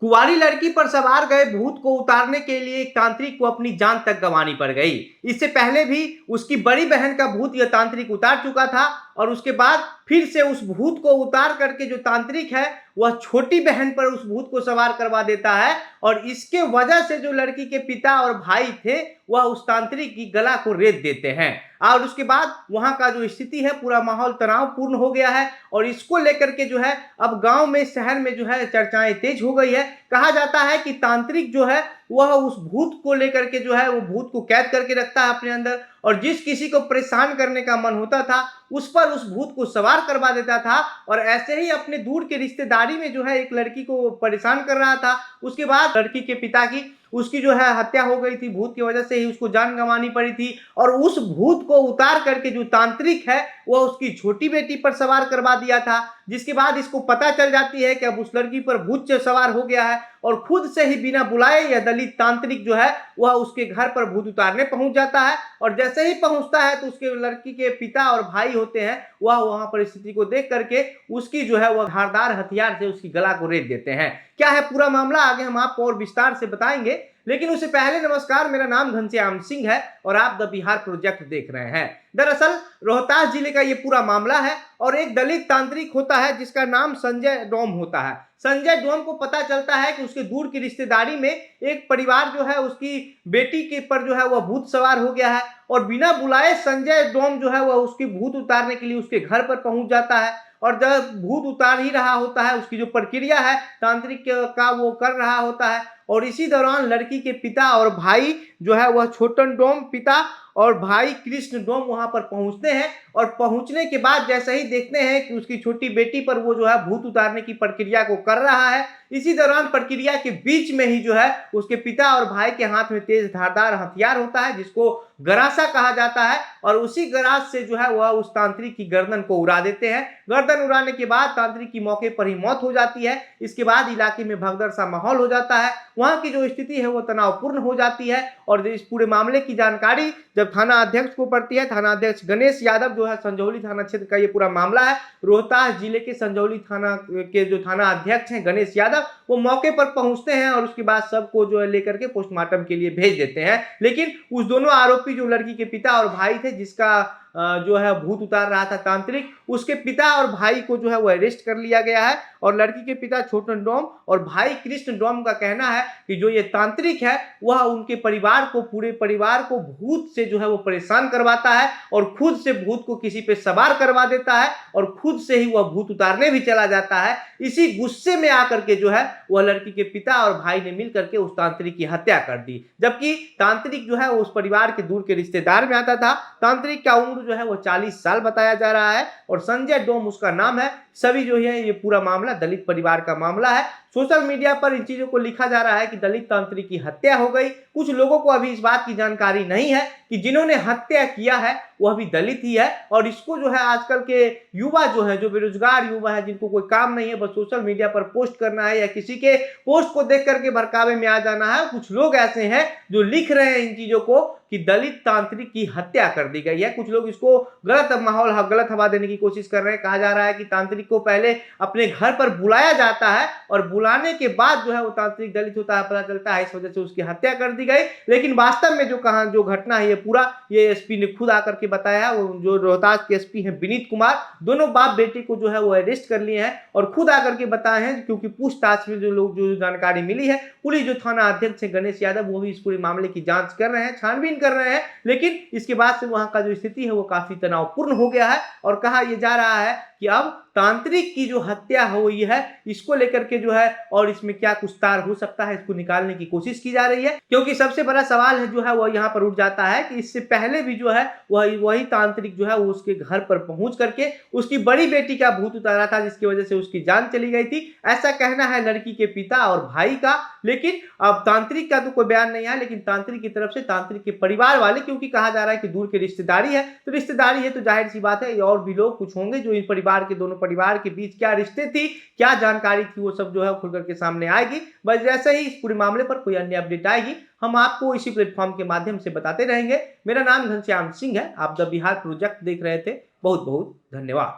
कुंवारी लड़की पर सवार गए भूत को उतारने के लिए एक तांत्रिक को अपनी जान तक गंवानी पड़ गई। इससे पहले भी उसकी बड़ी बहन का भूत यह तांत्रिक उतार चुका था और उसके बाद फिर से उस भूत को उतार करके जो तांत्रिक है वह छोटी बहन पर उस भूत को सवार करवा देता है और इसके वजह से जो लड़की के पिता और भाई थे वह उस तांत्रिक की गला को रेत देते हैं और उसके बाद वहां का जो स्थिति है पूरा माहौल तनावपूर्ण हो गया है और इसको लेकर के जो है अब गांव में शहर में जो है चर्चाएं तेज हो गई है। कहा जाता है कि तांत्रिक जो है वह उस भूत को लेकर के जो है वो भूत को कैद करके रखता है अपने अंदर और जिस किसी को परेशान करने का मन होता था उस पर उस भूत को सवार करवा देता था और ऐसे ही अपने दूर के रिश्तेदारी में जो है एक लड़की को परेशान कर रहा था। उसके बाद लड़की के पिता की उसकी जो है हत्या हो गई थी, भूत की वजह से ही उसको जान गंवानी पड़ी थी और उस भूत को उतार करके जो तांत्रिक है वह उसकी छोटी बेटी पर सवार करवा दिया था। जिसके बाद इसको पता चल जाती है कि अब उस लड़की पर भूत सवार हो गया है और खुद से ही बिना बुलाए यह दलित तांत्रिक जो है वह उसके घर पर भूत उतारने पहुंच जाता है और जैसे ही पहुंचता है तो उसके लड़की के पिता और भाई होते हैं वह वहां पर स्थिति को देख करके उसकी जो है वह धारदार हथियार से उसकी गला को रेत देते हैं। क्या है पूरा मामला आगे हम आपको और विस्तार से बताएंगे, लेकिन उससे पहले नमस्कार, मेरा नाम घनश्याम सिंह है और आप द बिहार प्रोजेक्ट देख रहे हैं। दरअसल रोहतास जिले का ये पूरा मामला है और एक दलित तांत्रिक होता है जिसका नाम संजय डोम होता है। संजय डोम को पता चलता है कि उसके दूर की रिश्तेदारी में एक परिवार जो है उसकी बेटी के पर जो है वह भूत सवार हो गया है और बिना बुलाए संजय डोम जो है वह उसकी भूत उतारने के लिए उसके घर पर पहुंच जाता है और जब भूत उतार ही रहा होता है उसकी जो प्रक्रिया है तांत्रिक का वो कर रहा होता है और इसी दौरान लड़की के पिता और भाई जो है वह छोटन डोम पिता और भाई कृष्ण डोम वहां पर पहुंचते हैं और पहुंचने के बाद जैसे ही देखते हैं कि उसकी छोटी बेटी पर वो जो है भूत उतारने की प्रक्रिया को कर रहा है, इसी दौरान प्रक्रिया के बीच में ही जो है उसके पिता और भाई के हाथ में तेज धारदार हथियार होता है जिसको गरासा कहा जाता है और उसी गरास से जो है वह उस तांत्रिक की गर्दन को उड़ा देते हैं। गर्दन उड़ाने के बाद तांत्रिक की मौके पर ही मौत हो जाती है। इसके बाद इलाके में भगदड़ सा माहौल हो जाता है, वहां की जो स्थिति है वो तनावपूर्ण हो जाती है और इस पूरे मामले की जानकारी जब थाना अध्यक्ष को पड़ती है, थाना अध्यक्ष गणेश यादव जो है संजौली थाना क्षेत्र का ये पूरा मामला है, रोहतास जिले के संजौली थाना के जो थाना अध्यक्ष हैं गणेश यादव वो मौके पर पहुंचते हैं और उसके बाद सबको जो है लेकर के पोस्टमार्टम के लिए भेज देते हैं। लेकिन उस दोनों आरोपी जो लड़की के पिता और भाई थे जिसका जो है भूत उतार रहा था तांत्रिक, उसके पिता और भाई को जो है वो अरेस्ट कर लिया गया है और लड़की के पिता छोटन डोम और भाई कृष्ण डोम का कहना है कि जो ये तांत्रिक है वह उनके परिवार को पूरे परिवार को भूत से जो है वो परेशान करवाता है और खुद से भूत को किसी पे सवार करवा देता है और खुद से ही वह भूत उतारने भी चला जाता है। इसी गुस्से में आकर के जो है वह लड़की के पिता और भाई ने मिलकर के उस तांत्रिक की हत्या कर दी, जबकि तांत्रिक जो है उस परिवार के दूर के रिश्तेदार में आता था। तांत्रिक का उम्र जो है वो 40 साल बताया जा रहा है और संजय डोम उसका नाम है। सभी जो है ये पूरा मामला दलित परिवार का मामला है। सोशल मीडिया पर इन चीजों को लिखा जा रहा है कि दलित तांत्रिक की हत्या हो गई। कुछ लोगों को अभी इस बात की जानकारी नहीं है कि जिन्होंने हत्या किया है वह भी दलित ही है और इसको जो है आजकल के युवा जो है जो बेरोजगार युवा है जिनको कोई काम नहीं है बस सोशल मीडिया पर पोस्ट करना है या किसी के पोस्ट को देख करके भड़कावे में आ जाना है, कुछ लोग ऐसे हैं जो लिख रहे हैं इन चीजों को कि दलित तांत्रिक की हत्या कर दी गई है। कुछ लोग इसको गलत माहौल गलत हवा देने की कोशिश कर रहे हैं। कहा जा रहा है कि तांत्रिक को पहले अपने घर पर बुलाया जाता है और बुलाने के बाद जो है वो तांत्रिक दलित होता है, पता चलता है, इस वजह से उसकी हत्या कर दी गई। लेकिन वास्तव में जो घटना है ये पूरा ये एसपी ने खुद आकर के बताया, वो जो रोहतास के एसपी हैं विनीत कुमार, दोनों बाप बेटे को जो है वो अरेस्ट कर लिए हैं और खुद आकर के बताए हैं क्योंकि पूछताछ में जो जानकारी मिली है पुलिस जो थाना अध्यक्ष है गणेश यादव वो भी इस पूरे मामले की जांच कर रहे हैं, छानबीन कर रहे हैं। लेकिन इसके बाद से वहां का जो स्थिति है वो काफी तनावपूर्ण हो गया है और कहा यह जा रहा है कि अब तांत्रिक की जो हत्या हुई है इसको लेकर के जो है और इसमें क्या कुछ तार हो सकता है इसको निकालने की कोशिश की जा रही है, क्योंकि सबसे बड़ा सवाल है जो है वह यहाँ पर उठ जाता है कि इससे पहले भी जो है वही तांत्रिक जो है वो उसके घर पर पहुंच करके उसकी बड़ी बेटी का भूत उतारा था जिसकी वजह से उसकी जान चली गई थी, ऐसा कहना है लड़की के पिता और भाई का। लेकिन अब तांत्रिक का तो कोई बयान नहीं है, लेकिन तांत्रिक की तरफ से तांत्रिक के परिवार वाले, क्योंकि कहा जा रहा है कि दूर की रिश्तेदारी है तो रिश्तेदारी है तो जाहिर सी बात है और भी लोग कुछ होंगे जो इन परिवार के दोनों परिवार के बीच क्या रिश्ते थी क्या जानकारी थी वो सब जो है खुल करके सामने आएगी। बस जैसे ही इस पूरे मामले पर कोई अन्य अपडेट आएगी हम आपको इसी प्लेटफॉर्म के माध्यम से बताते रहेंगे। मेरा नाम घनश्याम सिंह है, आप द बिहार प्रोजेक्ट देख रहे थे। बहुत बहुत धन्यवाद।